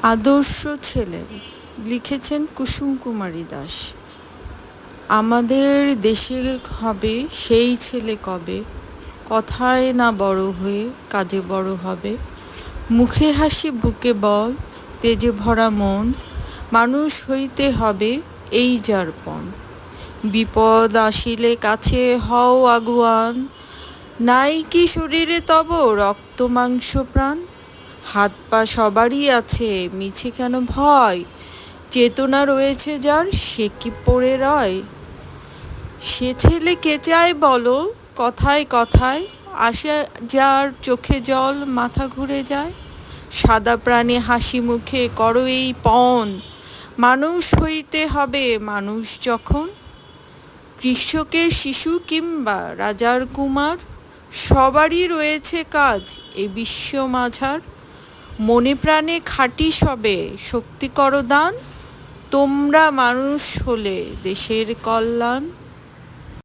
আদর্শ ছেলে লিখেছেন কুসুম কুমারী দাস। আমাদের দেশে হবে সেই ছেলে কবে, কথায় না বড় হয়ে কাজে বড় হবে। মুখে হাসি বুকে বল, তেজে ভরা মন, মানুষ হইতে হবে এই যার পণ। বিপদ আসিলে কাছে হও আগুয়ান, নাই কি শরীরে তব রক্ত মাংস প্রাণ। হাত পা সবারই আছে, মিছে কেন ভয়, চেতনা রয়েছে যার সে কি পড়ে রয়। সে ছেলে কে চায় বলো, কথায় কথায় আসে যার চোখে জল মাথা ঘুরে যায়। সাদা প্রাণে হাসি মুখে করো এই পণ, মানুষ হইতে হবে মানুষ যখন। কৃষকের শিশু কিংবা রাজার কুমার, সবারই রয়েছে কাজ এ বিশ্ব মাঝার। মনে প্রাণে খাঁটি সবে শক্তি করো দান, তোমরা মানুষ হলে দেশের কল্যাণ।